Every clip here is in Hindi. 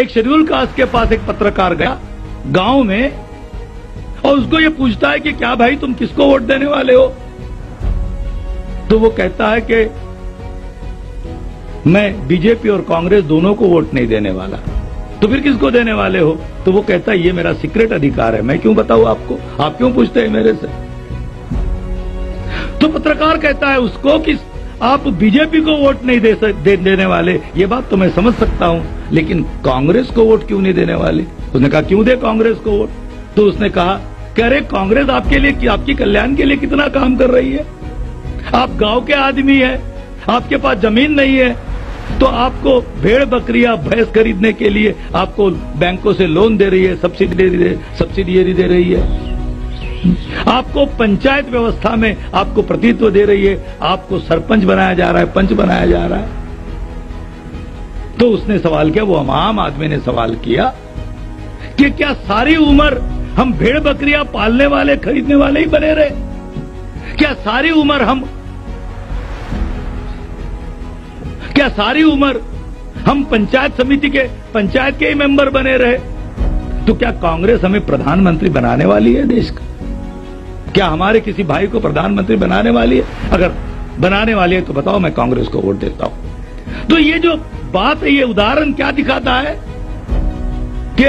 एक शेड्यूल कास्ट के पास एक पत्रकार गया गांव में और उसको ये पूछता है कि क्या भाई तुम किसको वोट देने वाले हो? तो वो कहता है कि मैं बीजेपी और कांग्रेस दोनों को वोट नहीं देने वाला। तो फिर किसको देने वाले हो? तो वो कहता है ये मेरा सीक्रेट अधिकार है, मैं क्यों बताऊं आपको, आप क्यों पूछते हैं मेरे से? तो पत्रकार कहता है उसको कि आप बीजेपी को वोट नहीं देने वाले, ये बात तो मैं समझ सकता हूं, लेकिन कांग्रेस को वोट क्यों नहीं देने वाले? उसने कहा क्यों दे कांग्रेस को वोट? तो उसने कहा कि अरे कांग्रेस आपके लिए, आपकी कल्याण के लिए कितना काम कर रही है। आप गांव के आदमी है, आपके पास जमीन नहीं है, तो आपको भेड़ बकरियां भैंस खरीदने के लिए आपको बैंकों से लोन दे रही है, सब्सिडी दे रही है, आपको पंचायत व्यवस्था में आपको प्रतिनिधित्व दे रही है, आपको सरपंच बनाया जा रहा है, पंच बनाया जा रहा है। तो उसने सवाल किया, वो आम आदमी ने सवाल किया कि क्या सारी उम्र हम भेड़ बकरियां पालने वाले खरीदने वाले ही बने रहे? क्या सारी उम्र हम पंचायत समिति के पंचायत के ही मेंबर बने रहे? तो क्या कांग्रेस हमें प्रधानमंत्री बनाने वाली है देश का? क्या हमारे किसी भाई को प्रधानमंत्री बनाने वाली है? अगर बनाने वाली है तो बताओ, मैं कांग्रेस को वोट देता हूं। तो ये जो बात है, ये उदाहरण क्या दिखाता है कि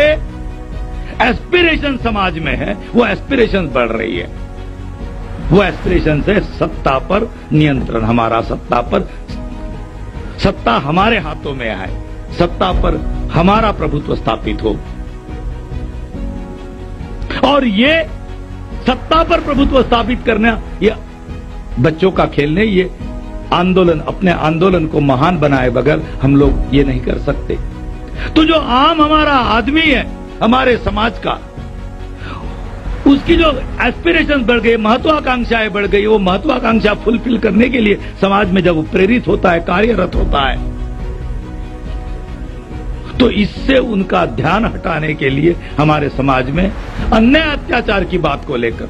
एस्पिरेशन समाज में है, वो एस्पिरेशन बढ़ रही है। वो एस्पिरेशन से सत्ता पर नियंत्रण, हमारा सत्ता हमारे हाथों में आए, सत्ता पर हमारा प्रभुत्व स्थापित हो। और ये सत्ता पर प्रभुत्व स्थापित करना, ये बच्चों का खेल नहीं, ये आंदोलन, अपने आंदोलन को महान बनाए बगैर हम लोग ये नहीं कर सकते। तो जो आम हमारा आदमी है, हमारे समाज का, उसकी जो एस्पिरेशन बढ़ गई, महत्वाकांक्षाएं बढ़ गई, वो महत्वाकांक्षा फुलफिल करने के लिए समाज में जब वो प्रेरित होता है, कार्यरत होता है, तो इससे उनका ध्यान हटाने के लिए हमारे समाज में अन्याय अत्याचार की बात को लेकर,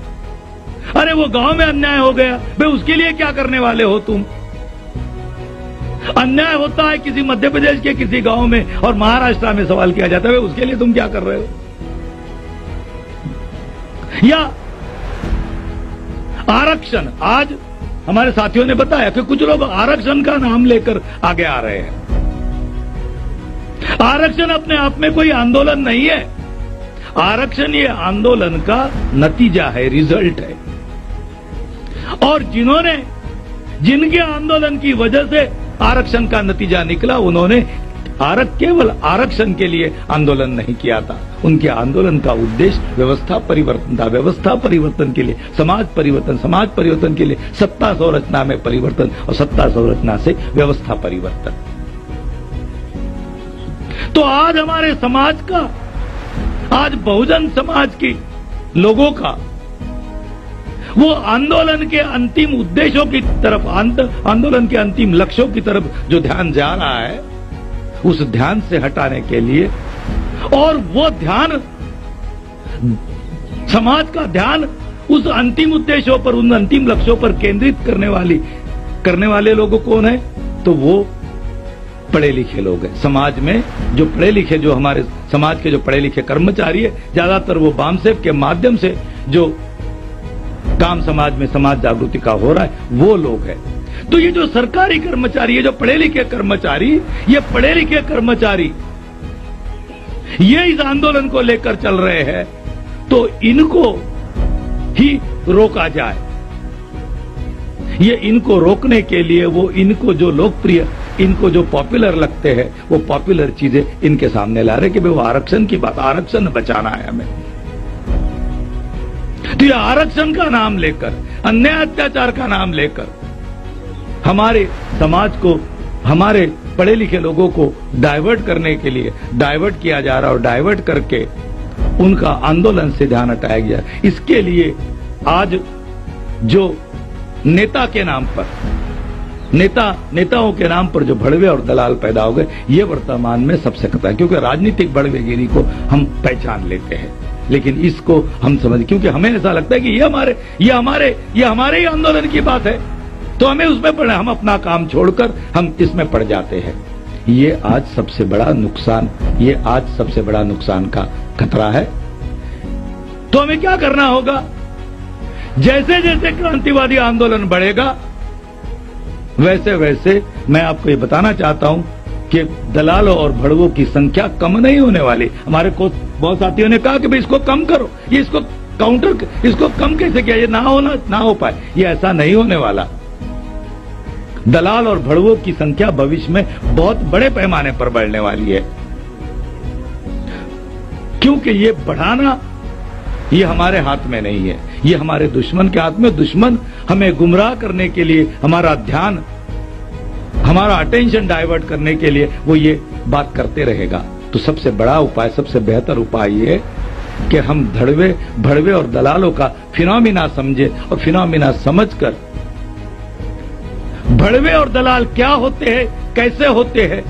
अरे वो गांव में अन्याय हो गया, भाई उसके लिए क्या करने वाले हो तुम? अन्याय होता है किसी मध्य प्रदेश के किसी गांव में और महाराष्ट्र में सवाल किया जाता है, उसके लिए तुम क्या कर रहे हो? या आरक्षण, आज हमारे साथियों ने बताया कि कुछ लोग आरक्षण का नाम लेकर आगे आ रहे हैं। आरक्षण अपने आप में कोई आंदोलन नहीं है, आरक्षण ये आंदोलन का नतीजा है, रिजल्ट है। और जिनके आंदोलन की वजह से आरक्षण का नतीजा निकला, उन्होंने केवल आरक्षण के लिए आंदोलन नहीं किया था, उनके आंदोलन का उद्देश्य व्यवस्था परिवर्तन था। व्यवस्था परिवर्तन के लिए समाज परिवर्तन के लिए सत्ता संरचना में परिवर्तन, और सत्ता संरचना से व्यवस्था परिवर्तन। तो आज हमारे समाज का, आज बहुजन समाज की लोगों का वो आंदोलन के अंतिम उद्देश्यों की तरफ, आंदोलन के अंतिम लक्ष्यों की तरफ जो ध्यान जा रहा है, उस ध्यान से हटाने के लिए, और वो ध्यान, समाज का ध्यान उस अंतिम उद्देश्यों पर, उन अंतिम लक्ष्यों पर केंद्रित करने वाले लोग कौन है? तो वो पढ़े लिखे लोग हैं। समाज में जो पढ़े लिखे, जो हमारे समाज के जो पढ़े लिखे कर्मचारी है, ज्यादातर वो बामसेव के माध्यम से जो काम समाज में समाज जागृति का हो रहा है, वो लोग हैं। तो ये जो सरकारी कर्मचारी है, जो पढ़े लिखे कर्मचारी, ये पढ़े लिखे कर्मचारी ये इस आंदोलन को लेकर चल रहे हैं, तो इनको ही रोका जाए। ये इनको रोकने के लिए वो इनको जो लोकप्रिय, इनको जो पॉपुलर लगते हैं, वो पॉपुलर चीजें इनके सामने ला रहे कि भाई वो आरक्षण की बात, आरक्षण बचाना है हमें। तो ये आरक्षण का नाम लेकर, अन्याय अत्याचार का नाम लेकर हमारे समाज को, हमारे पढ़े लिखे लोगों को डाइवर्ट करने के लिए डाइवर्ट किया जा रहा है, और डाइवर्ट करके उनका आंदोलन से ध्यान हटाया गया। इसके लिए आज जो नेता के नाम पर, नेताओं के नाम पर जो भड़वे और दलाल पैदा हो गए, ये वर्तमान में सबसे खतरा है। क्योंकि राजनीतिक भड़वेगिरी को हम पहचान लेते हैं, लेकिन इसको हम समझ, क्योंकि हमें ऐसा लगता है कि ये हमारे ही आंदोलन की बात है, तो हमें उसमें पड़े, हम अपना काम छोड़कर हम इसमें पड़ जाते हैं। ये आज सबसे बड़ा नुकसान का खतरा है। तो हमें क्या करना होगा? जैसे जैसे क्रांतिवादी आंदोलन बढ़ेगा, वैसे वैसे मैं आपको ये बताना चाहता हूं कि दलालों और भड़वों की संख्या कम नहीं होने वाली। हमारे को बहुत साथियों ने कहा कि भाई इसको कम करो, ये इसको कम कैसे किया, ये ना हो पाए। ये ऐसा नहीं होने वाला। दलाल और भड़वों की संख्या भविष्य में बहुत बड़े पैमाने पर बढ़ने वाली है, क्योंकि ये बढ़ाना ये हमारे हाथ में नहीं है, ये हमारे दुश्मन के हाथ में। दुश्मन हमें गुमराह करने के लिए, हमारा ध्यान, हमारा अटेंशन डाइवर्ट करने के लिए वो ये बात करते रहेगा। तो सबसे बड़ा उपाय, सबसे बेहतर उपाय ये है कि हम भड़वे और दलालों का फिनोमिना समझे, और फिनोमिना समझकर भड़वे और दलाल क्या होते हैं, कैसे होते हैं,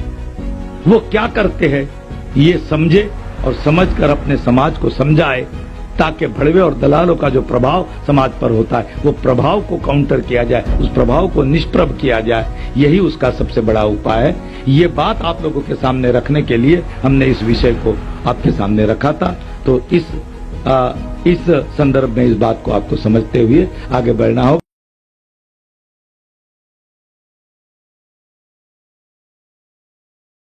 वो क्या करते हैं, ये समझे और समझकर अपने समाज को समझाए, ताकि भड़वे और दलालों का जो प्रभाव समाज पर होता है वो प्रभाव को काउंटर किया जाए, उस प्रभाव को निष्प्रभ किया जाए। यही उसका सबसे बड़ा उपाय है। ये बात आप लोगों के सामने रखने के लिए हमने इस विषय को आपके सामने रखा था। तो इस संदर्भ में इस बात को आपको समझते हुए आगे बढ़ना होगा।